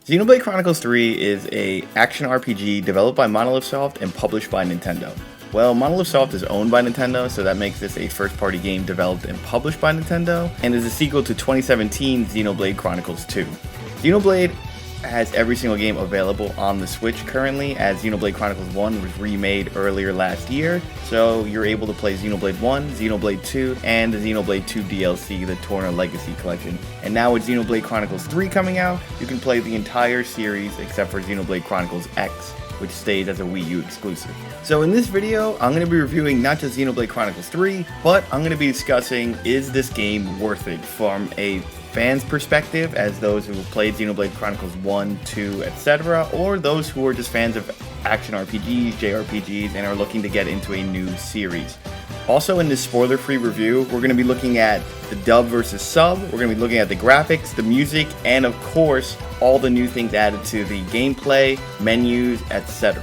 Xenoblade Chronicles 3 is a action RPG developed by Monolith Soft and published by Nintendo. Well, Monolith Soft is owned by Nintendo, so that makes this a first-party game developed and published by Nintendo, and is a sequel to 2017 Xenoblade Chronicles 2. Xenoblade has every single game available on the Switch currently, as Xenoblade Chronicles 1 was remade earlier last year, so you're able to play Xenoblade 1, Xenoblade 2, and the Xenoblade 2 DLC, the Torna Legacy Collection. And now with Xenoblade Chronicles 3 coming out, you can play the entire series except for Xenoblade Chronicles X, which stays as a Wii U exclusive. So in this video, I'm going to be reviewing not just Xenoblade Chronicles 3, but I'm going to be discussing, is this game worth it from a fan's perspective, as those who have played Xenoblade Chronicles 1, 2, etc., or those who are just fans of action RPGs, JRPGs, and are looking to get into a new series. Also in this spoiler-free review, we're going to be looking at the dub versus sub, we're going to be looking at the graphics, the music, and of course, all the new things added to the gameplay, menus, etc.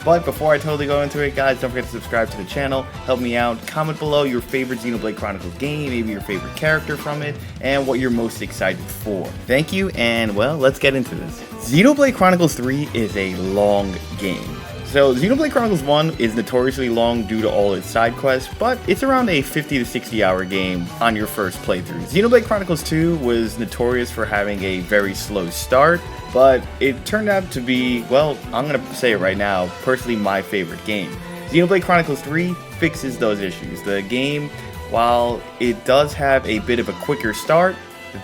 But before I totally go into it, guys, don't forget to subscribe to the channel, help me out, comment below your favorite Xenoblade Chronicles game, maybe your favorite character from it, and what you're most excited for. Thank you, and well, let's get into this. Xenoblade Chronicles 3 is a long game. So Xenoblade Chronicles 1 is notoriously long due to all its side quests, but it's around a 50 to 60 hour game on your first playthrough. Xenoblade Chronicles 2 was notorious for having a very slow start, but it turned out to be, well, I'm going to say it right now, personally my favorite game. Xenoblade Chronicles 3 fixes those issues. The game, while it does have a bit of a quicker start,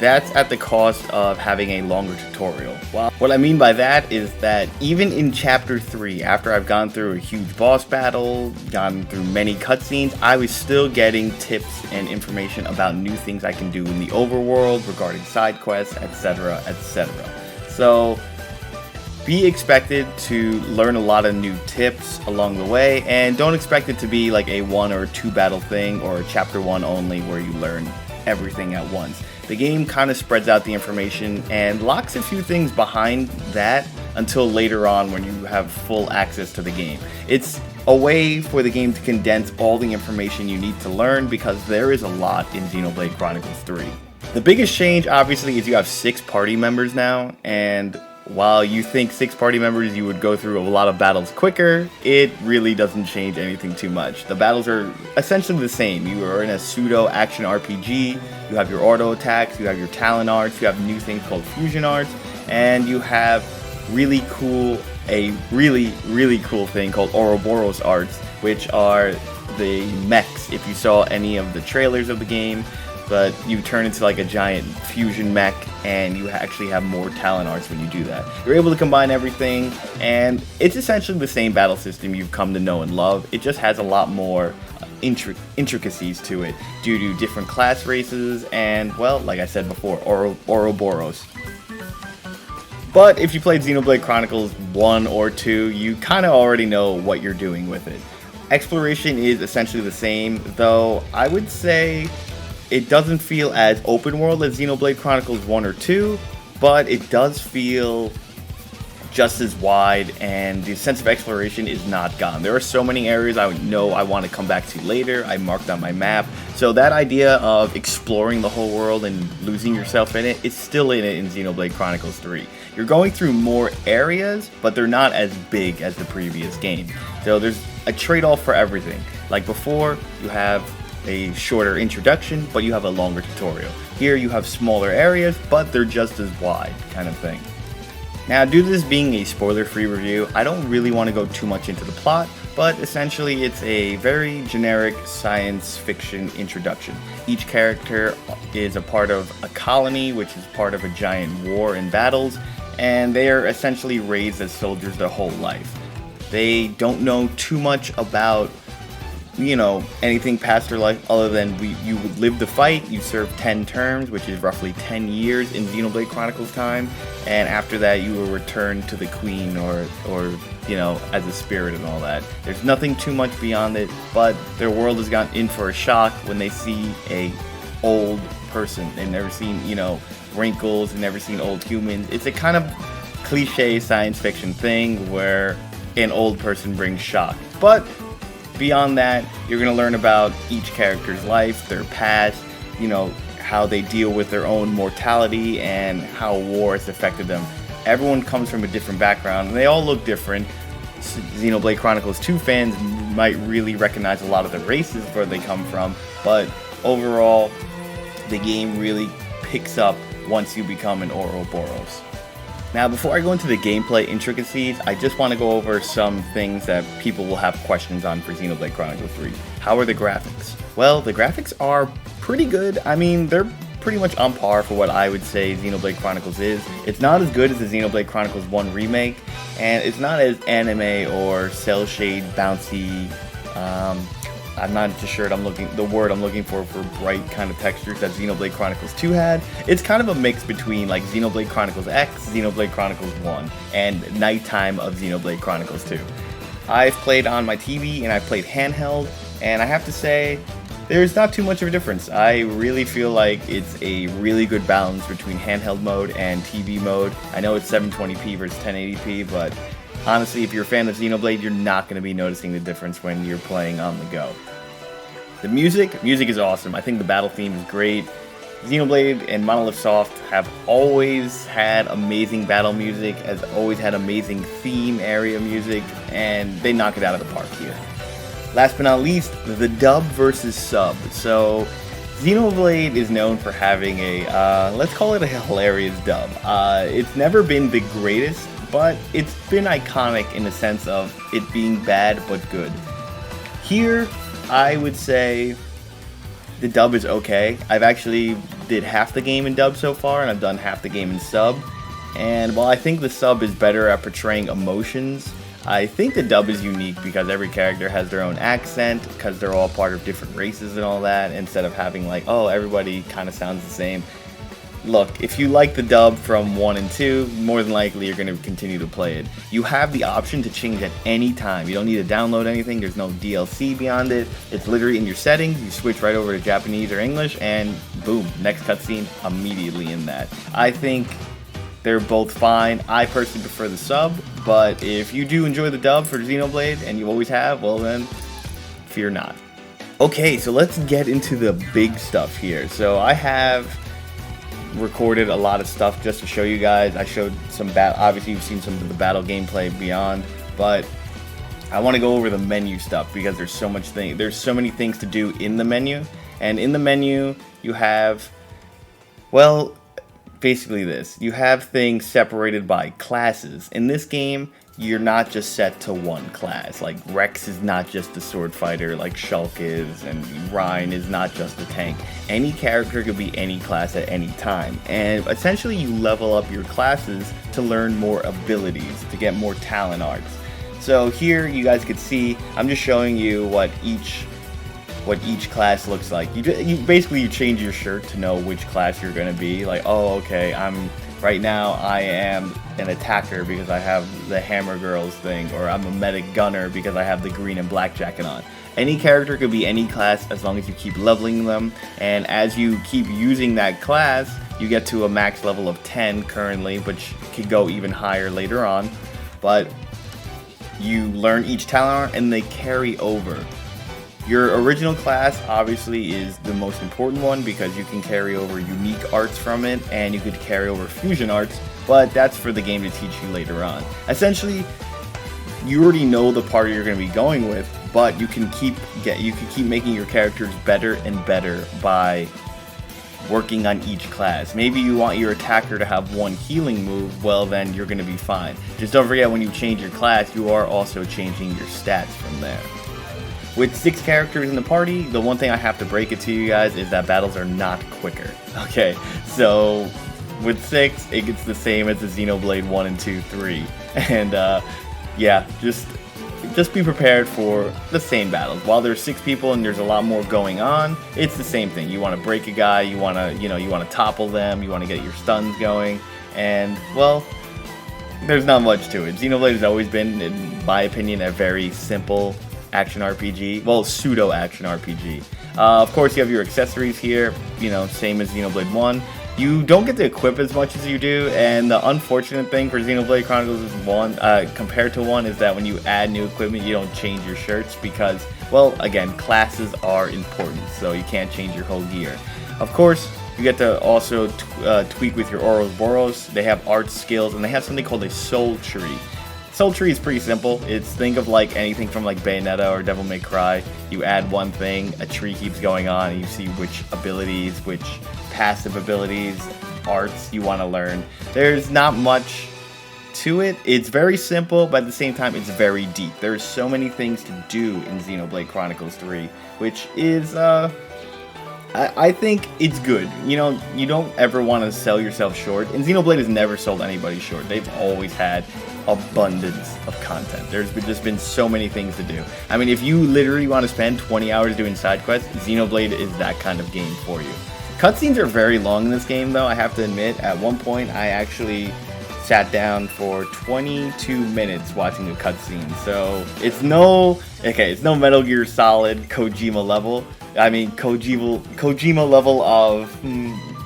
that's at the cost of having a longer tutorial. Well, what I mean by that is that even in Chapter 3, after I've gone through a huge boss battle, gone through many cutscenes, I was still getting tips and information about new things I can do in the overworld regarding side quests, etc., etc. So be expected to learn a lot of new tips along the way, and don't expect it to be like a 1 or 2 battle thing or a Chapter 1 only where you learn everything at once. The game kind of spreads out the information and locks a few things behind that until later on when you have full access to the game. It's a way for the game to condense all the information you need to learn because there is a lot in Xenoblade Chronicles 3. The biggest change obviously is you have 6 party members now, and while you think 6 party members you would go through a lot of battles quicker, it really doesn't change anything too much. The battles are essentially the same. You are in a pseudo action RPG, you have your auto attacks, you have your talent arts, you have new things called fusion arts, and you have a really cool thing called Ouroboros arts, which are the mechs. If you saw any of the trailers of the game, but you turn into like a giant fusion mech, and you actually have more talent arts when you do that. You're able to combine everything, and it's essentially the same battle system you've come to know and love. It just has a lot more intricacies to it due to different class races and, well, like I said before, Ouroboros. But if you played Xenoblade Chronicles 1 or 2, you kind of already know what you're doing with it. Exploration is essentially the same, though I would say it doesn't feel as open world as Xenoblade Chronicles 1 or 2, but it does feel just as wide, and the sense of exploration is not gone. There are so many areas I know I want to come back to later. I marked on my map. So that idea of exploring the whole world and losing yourself in it is still in it in Xenoblade Chronicles 3. You're going through more areas, but they're not as big as the previous game. So there's a trade-off for everything. Like before, you have a shorter introduction, but you have a longer tutorial. Here you have smaller areas, but they're just as wide, kind of thing. Now, due to this being a spoiler-free review, I don't really want to go too much into the plot, but essentially it's a very generic science fiction introduction. Each character is a part of a colony, which is part of a giant war and battles, and they are essentially raised as soldiers their whole life. They don't know too much about anything past their life other than you would live the fight, you serve 10 terms, which is roughly 10 years in Xenoblade Chronicles time, and after that you will return to the queen or as a spirit and all that. There's nothing too much beyond it, but their world has gotten in for a shock when they see a old person. They've never seen, wrinkles, they've never seen old humans. It's a kind of cliche science fiction thing where an old person brings shock. But beyond that, you're going to learn about each character's life, their past, how they deal with their own mortality and how war has affected them everyone comes from a different background, and they all look different. Xenoblade Chronicles 2 fans might really recognize a lot of the races where they come from, but overall, the game really picks up once you become an Ouroboros. Now, before I go into the gameplay intricacies, I just want to go over some things that people will have questions on for Xenoblade Chronicles 3. How are the graphics? Well, the graphics are pretty good. I mean, they're pretty much on par for what I would say Xenoblade Chronicles is. It's not as good as the Xenoblade Chronicles 1 remake, and it's not as anime or cell shade bouncy. I'm not just sure the word I'm looking for bright kind of textures that Xenoblade Chronicles 2 had. It's kind of a mix between like Xenoblade Chronicles X, Xenoblade Chronicles 1, and nighttime of Xenoblade Chronicles 2. I've played on my TV and I've played handheld, and I have to say, there's not too much of a difference. I really feel like it's a really good balance between handheld mode and TV mode. I know it's 720p versus 1080p, but honestly, if you're a fan of Xenoblade, you're not going to be noticing the difference when you're playing on the go. The music is awesome. I think the battle theme is great. Xenoblade and Monolith Soft have always had amazing battle music, has always had amazing theme area music, and they knock it out of the park here. Last but not least, the dub versus sub. So, Xenoblade is known for having a, let's call it a hilarious dub. It's never been the greatest, but it's been iconic in the sense of it being bad but good. Here, I would say the dub is okay. I've actually did half the game in dub so far, and I've done half the game in sub. And while I think the sub is better at portraying emotions, I think the dub is unique because every character has their own accent, because they're all part of different races and all that, instead of having like, oh, everybody kind of sounds the same. Look, if you like the dub from 1 and 2, more than likely you're going to continue to play it. You have the option to change at any time. You don't need to download anything. There's no DLC beyond it. It's literally in your settings. You switch right over to Japanese or English, and boom, next cutscene immediately in that. I think they're both fine. I personally prefer the sub, but if you do enjoy the dub for Xenoblade, and you always have, well then, fear not. Okay, so let's get into the big stuff here. So I have recorded a lot of stuff just to show you guys. I showed some obviously you've seen some of the battle gameplay beyond, but I want to go over the menu stuff because there's so many things to do in the menu. And in the menu you have, well, basically this. You have things separated by classes. In this game, you're not just set to one class. Like Rex is not just a sword fighter like Shulk is, and Rein is not just a tank. Any character could be any class at any time. And essentially you level up your classes to learn more abilities, to get more talent arts. So here you guys could see, I'm just showing you what each class looks like. You basically change your shirt to know which class you're gonna be. Like, oh, okay, right now I am an attacker because I have the Hammer Girls thing, or I'm a medic gunner because I have the green and black jacket on. Any character could be any class as long as you keep leveling them, and as you keep using that class, you get to a max level of 10 currently, which could go even higher later on, but you learn each talent art and they carry over. Your original class obviously is the most important one because you can carry over unique arts from it, and you could carry over fusion arts, but that's for the game to teach you later on. Essentially, you already know the party you're going to be going with, but you can keep making your characters better and better by working on each class. Maybe you want your attacker to have one healing move, well then you're going to be fine. Just don't forget, when you change your class, you are also changing your stats from there. With 6 characters in the party, the one thing I have to break it to you guys is that battles are not quicker. Okay, so with 6, it gets the same as the Xenoblade 1 and 2, 3. And yeah, just be prepared for the same battles. While there's 6 people and there's a lot more going on, it's the same thing. You want to break a guy, you want to topple them, you want to get your stuns going, and well, there's not much to it. Xenoblade has always been, in my opinion, a very simple action RPG, well, pseudo action RPG. Of course, you have your accessories here, same as Xenoblade 1. You don't get to equip as much as you do, and the unfortunate thing for Xenoblade Chronicles 1 compared to 1 is that when you add new equipment, you don't change your shirts because, well, again, classes are important, so you can't change your whole gear. Of course, You get to also tweak with your Ouroboros. They have art skills, and they have something called a soul tree. Soul tree is pretty simple. It's, think of like anything from like Bayonetta or Devil May Cry. You add one thing, a tree keeps going on, and you see which abilities, which passive abilities, arts you want to learn. There's not much to it. It's very simple, but at the same time, it's very deep. There's so many things to do in Xenoblade Chronicles 3, which is, I think it's good. You know, you don't ever want to sell yourself short, and Xenoblade has never sold anybody short. They've always had abundance of content. There's just been so many things to do. I mean, if you literally want to spend 20 hours doing side quests, Xenoblade is that kind of game for you. Cutscenes are very long in this game, though, I have to admit. At one point, I actually sat down for 22 minutes watching a cutscene. So it's no Metal Gear Solid Kojima level. I mean, Kojima level of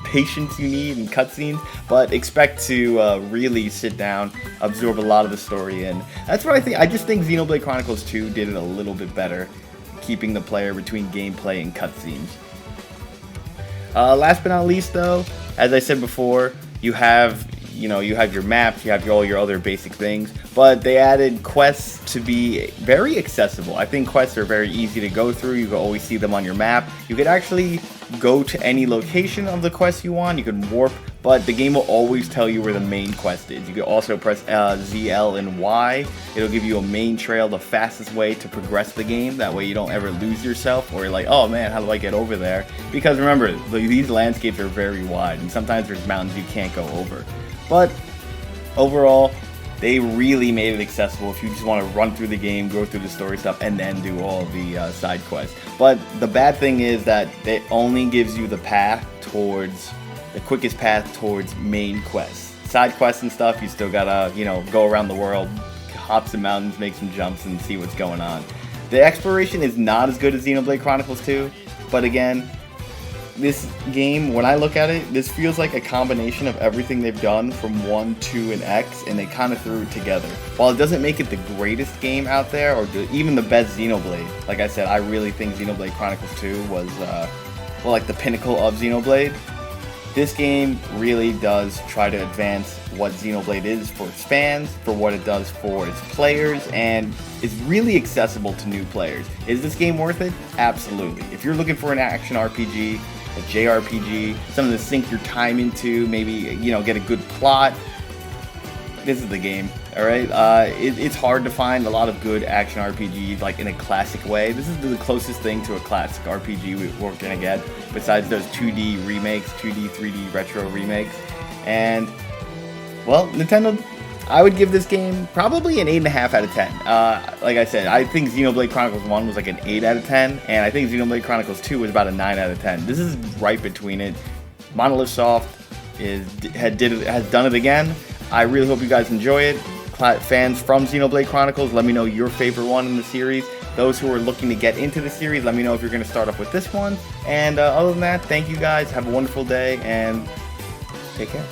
patience you need in cutscenes, but expect to really sit down, absorb a lot of the story in. That's what I think. I just think Xenoblade Chronicles 2 did it a little bit better, keeping the player between gameplay and cutscenes. Last but not least, though, as I said before, you have your maps, you have all your other basic things, but they added quests to be very accessible. I think quests are very easy to go through. You can always see them on your map. You could actually go to any location of the quest you want. You can warp, but the game will always tell you where the main quest is. You can also press Z, L, and Y. It'll give you a main trail, the fastest way to progress the game. That way you don't ever lose yourself, or you're like, oh man, how do I get over there? Because remember, these landscapes are very wide, and sometimes there's mountains you can't go over. But overall, they really made it accessible if you just want to run through the game, go through the story stuff, and then do all the side quests. But the bad thing is that it only gives you the quickest path towards main quests. Side quests and stuff, you still gotta, go around the world, hop some mountains, make some jumps, and see what's going on. The exploration is not as good as Xenoblade Chronicles 2, but again, this game, when I look at it, this feels like a combination of everything they've done from 1, 2, and X, and they kind of threw it together. While it doesn't make it the greatest game out there, or even the best Xenoblade, like I said, I really think Xenoblade Chronicles 2 was, like the pinnacle of Xenoblade. This game really does try to advance what Xenoblade is for its fans, for what it does for its players, and is really accessible to new players. Is this game worth it? Absolutely. If you're looking for an action RPG, a JRPG, something to sink your time into, maybe, get a good plot, this is the game, alright? It's hard to find a lot of good action RPGs, like, in a classic way. This is the closest thing to a classic RPG we're gonna get, besides those 2D remakes, 2D, 3D retro remakes. And, well, Nintendo, I would give this game probably an 8.5 out of 10. Like I said, I think Xenoblade Chronicles 1 was like an 8 out of 10, and I think Xenoblade Chronicles 2 was about a 9 out of 10. This is right between it. Monolith Soft has done it again. I really hope you guys enjoy it. Fans from Xenoblade Chronicles, let me know your favorite one in the series. Those who are looking to get into the series, let me know if you're going to start off with this one. And other than that, thank you guys. Have a wonderful day, and take care.